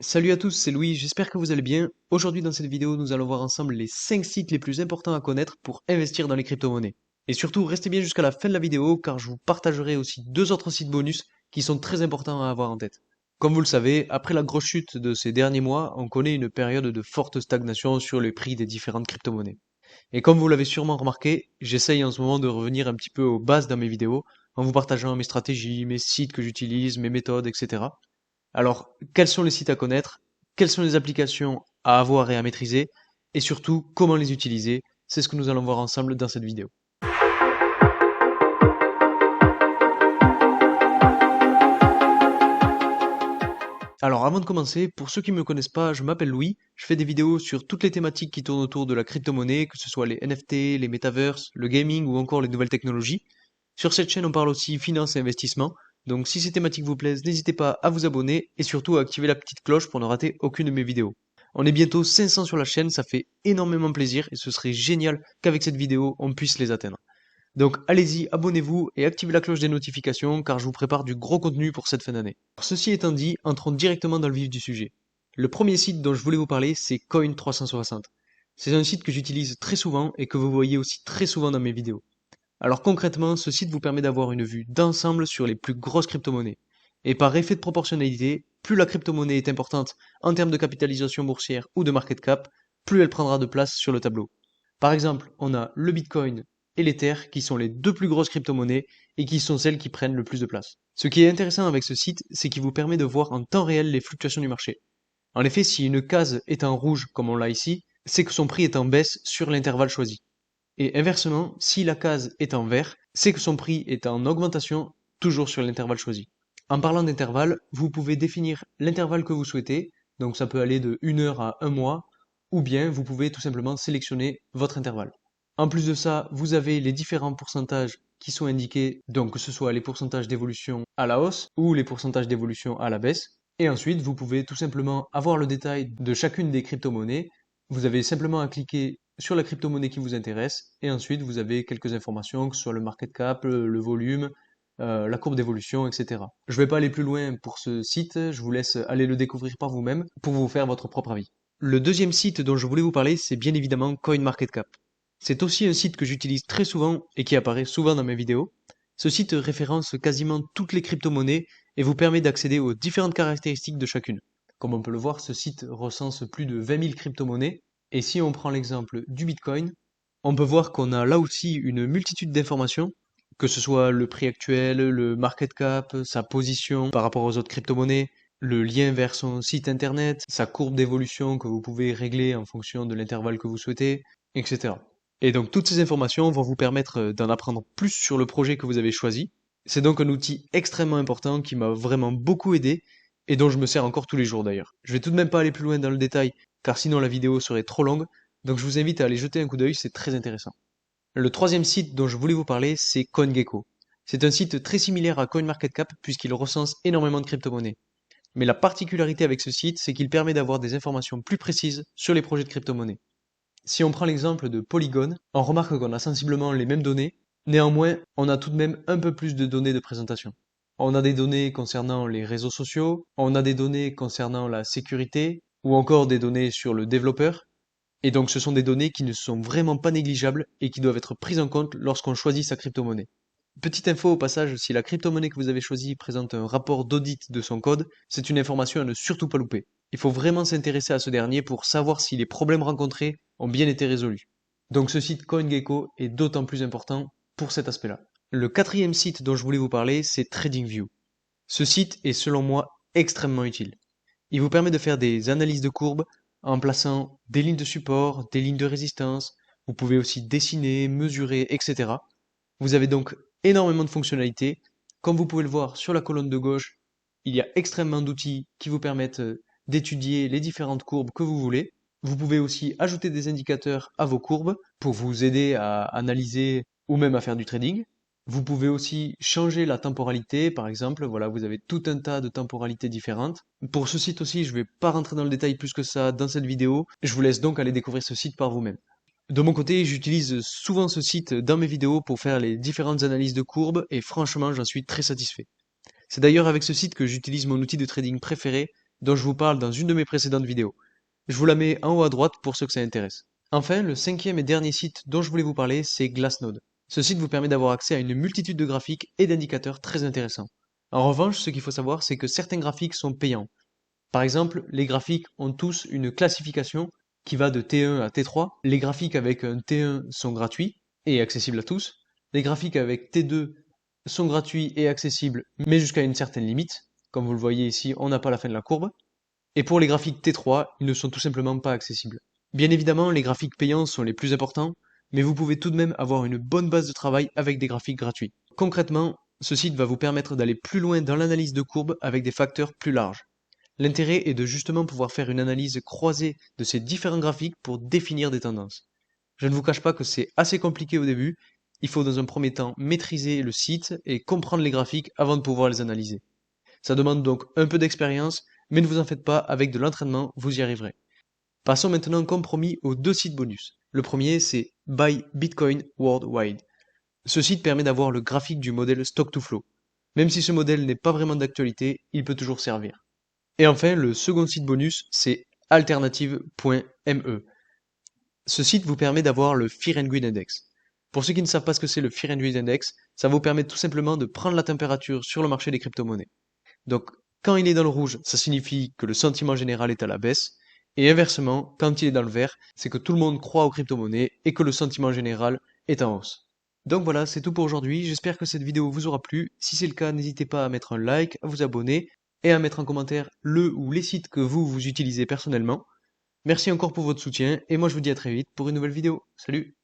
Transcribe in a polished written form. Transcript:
Salut à tous, c'est Louis, j'espère que vous allez bien. Aujourd'hui dans cette vidéo, nous allons voir ensemble les 5 sites les plus importants à connaître pour investir dans les crypto-monnaies. Et surtout, restez bien jusqu'à la fin de la vidéo car je vous partagerai aussi deux autres sites bonus qui sont très importants à avoir en tête. Comme vous le savez, après la grosse chute de ces derniers mois, on connaît une période de forte stagnation sur les prix des différentes crypto-monnaies. Et comme vous l'avez sûrement remarqué, j'essaye en ce moment de revenir un petit peu aux bases dans mes vidéos en vous partageant mes stratégies, mes sites que j'utilise, mes méthodes, etc. Alors, quels sont les sites à connaître? Quelles sont les applications à avoir et à maîtriser? Et surtout, comment les utiliser? C'est ce que nous allons voir ensemble dans cette vidéo. Alors, avant de commencer, pour ceux qui ne me connaissent pas, je m'appelle Louis. Je fais des vidéos sur toutes les thématiques qui tournent autour de la crypto-monnaie, que ce soit les NFT, les metaverses, le gaming ou encore les nouvelles technologies. Sur cette chaîne, on parle aussi finance et investissement. Donc, si ces thématiques vous plaisent, n'hésitez pas à vous abonner et surtout à activer la petite cloche pour ne rater aucune de mes vidéos. On est bientôt 500 sur la chaîne, ça fait énormément plaisir et ce serait génial qu'avec cette vidéo, on puisse les atteindre. Donc allez-y, abonnez-vous et activez la cloche des notifications car je vous prépare du gros contenu pour cette fin d'année. Ceci étant dit, entrons directement dans le vif du sujet. Le premier site dont je voulais vous parler, c'est Coin360. C'est un site que j'utilise très souvent et que vous voyez aussi très souvent dans mes vidéos. Alors concrètement, ce site vous permet d'avoir une vue d'ensemble sur les plus grosses crypto-monnaies. Et par effet de proportionnalité, plus la crypto-monnaie est importante en termes de capitalisation boursière ou de market cap, plus elle prendra de place sur le tableau. Par exemple, on a le Bitcoin et l'Ether qui sont les deux plus grosses crypto-monnaies et qui sont celles qui prennent le plus de place. Ce qui est intéressant avec ce site, c'est qu'il vous permet de voir en temps réel les fluctuations du marché. En effet, si une case est en rouge comme on l'a ici, c'est que son prix est en baisse sur l'intervalle choisi. Et inversement, si la case est en vert, c'est que son prix est en augmentation, toujours sur l'intervalle choisi. En parlant d'intervalle, vous pouvez définir l'intervalle que vous souhaitez, donc ça peut aller de 1 heure à 1 mois, ou bien vous pouvez tout simplement sélectionner votre intervalle. En plus de ça, vous avez les différents pourcentages qui sont indiqués, donc que ce soit les pourcentages d'évolution à la hausse ou les pourcentages d'évolution à la baisse. Et ensuite, vous pouvez tout simplement avoir le détail de chacune des crypto-monnaies. Vous avez simplement à cliquer sur la crypto-monnaie qui vous intéresse, et ensuite vous avez quelques informations, que ce soit le market cap, le volume, la courbe d'évolution, etc. Je ne vais pas aller plus loin pour ce site, je vous laisse aller le découvrir par vous-même pour vous faire votre propre avis. Le deuxième site dont je voulais vous parler, c'est bien évidemment CoinMarketCap. C'est aussi un site que j'utilise très souvent et qui apparaît souvent dans mes vidéos. Ce site référence quasiment toutes les crypto-monnaies et vous permet d'accéder aux différentes caractéristiques de chacune. Comme on peut le voir, ce site recense plus de 20 000 crypto-monnaies. Et si on prend l'exemple du Bitcoin, on peut voir qu'on a là aussi une multitude d'informations, que ce soit le prix actuel, le market cap, sa position par rapport aux autres crypto-monnaies, le lien vers son site internet, sa courbe d'évolution que vous pouvez régler en fonction de l'intervalle que vous souhaitez, etc. Et donc toutes ces informations vont vous permettre d'en apprendre plus sur le projet que vous avez choisi. C'est donc un outil extrêmement important qui m'a vraiment beaucoup aidé et dont je me sers encore tous les jours d'ailleurs. Je vais tout de même pas aller plus loin dans le détail car sinon la vidéo serait trop longue, donc je vous invite à aller jeter un coup d'œil, c'est très intéressant. Le troisième site dont je voulais vous parler, c'est CoinGecko. C'est un site très similaire à CoinMarketCap puisqu'il recense énormément de crypto-monnaies. Mais la particularité avec ce site, c'est qu'il permet d'avoir des informations plus précises sur les projets de crypto-monnaies. Si on prend l'exemple de Polygon, on remarque qu'on a sensiblement les mêmes données, néanmoins, on a tout de même un peu plus de données de présentation. On a des données concernant les réseaux sociaux, on a des données concernant la sécurité, ou encore des données sur le développeur, et donc ce sont des données qui ne sont vraiment pas négligeables et qui doivent être prises en compte lorsqu'on choisit sa crypto-monnaie. Petite info au passage, si la crypto-monnaie que vous avez choisie présente un rapport d'audit de son code, c'est une information à ne surtout pas louper. Il faut vraiment s'intéresser à ce dernier pour savoir si les problèmes rencontrés ont bien été résolus. Donc ce site CoinGecko est d'autant plus important pour cet aspect-là. Le quatrième site dont je voulais vous parler, c'est TradingView. Ce site est selon moi extrêmement utile. Il vous permet de faire des analyses de courbes en plaçant des lignes de support, des lignes de résistance. Vous pouvez aussi dessiner, mesurer, etc. Vous avez donc énormément de fonctionnalités. Comme vous pouvez le voir sur la colonne de gauche, il y a extrêmement d'outils qui vous permettent d'étudier les différentes courbes que vous voulez. Vous pouvez aussi ajouter des indicateurs à vos courbes pour vous aider à analyser ou même à faire du trading. Vous pouvez aussi changer la temporalité, par exemple, voilà, vous avez tout un tas de temporalités différentes. Pour ce site aussi, je ne vais pas rentrer dans le détail plus que ça dans cette vidéo, je vous laisse donc aller découvrir ce site par vous-même. De mon côté, j'utilise souvent ce site dans mes vidéos pour faire les différentes analyses de courbes et franchement, j'en suis très satisfait. C'est d'ailleurs avec ce site que j'utilise mon outil de trading préféré, dont je vous parle dans une de mes précédentes vidéos. Je vous la mets en haut à droite pour ceux que ça intéresse. Enfin, le cinquième et dernier site dont je voulais vous parler, c'est Glassnode. Ce site vous permet d'avoir accès à une multitude de graphiques et d'indicateurs très intéressants. En revanche, ce qu'il faut savoir, c'est que certains graphiques sont payants. Par exemple, les graphiques ont tous une classification qui va de T1 à T3. Les graphiques avec un T1 sont gratuits et accessibles à tous. Les graphiques avec T2 sont gratuits et accessibles, mais jusqu'à une certaine limite. Comme vous le voyez ici, on n'a pas la fin de la courbe. Et pour les graphiques T3, ils ne sont tout simplement pas accessibles. Bien évidemment, les graphiques payants sont les plus importants, mais vous pouvez tout de même avoir une bonne base de travail avec des graphiques gratuits. Concrètement, ce site va vous permettre d'aller plus loin dans l'analyse de courbes avec des facteurs plus larges. L'intérêt est de justement pouvoir faire une analyse croisée de ces différents graphiques pour définir des tendances. Je ne vous cache pas que c'est assez compliqué au début, il faut dans un premier temps maîtriser le site et comprendre les graphiques avant de pouvoir les analyser. Ça demande donc un peu d'expérience, mais ne vous en faites pas, avec de l'entraînement, vous y arriverez. Passons maintenant comme promis aux deux sites bonus. Le premier, c'est Buy Bitcoin Worldwide. Ce site permet d'avoir le graphique du modèle Stock to Flow. Même si ce modèle n'est pas vraiment d'actualité, il peut toujours servir. Et enfin, le second site bonus, c'est alternative.me. Ce site vous permet d'avoir le Fear and Greed Index. Pour ceux qui ne savent pas ce que c'est le Fear and Greed Index, ça vous permet tout simplement de prendre la température sur le marché des crypto-monnaies. Donc, quand il est dans le rouge, ça signifie que le sentiment général est à la baisse. Et inversement, quand il est dans le vert, c'est que tout le monde croit aux crypto-monnaies et que le sentiment général est en hausse. Donc voilà, c'est tout pour aujourd'hui. J'espère que cette vidéo vous aura plu. Si c'est le cas, n'hésitez pas à mettre un like, à vous abonner et à mettre en commentaire le ou les sites que vous utilisez personnellement. Merci encore pour votre soutien et moi je vous dis à très vite pour une nouvelle vidéo. Salut!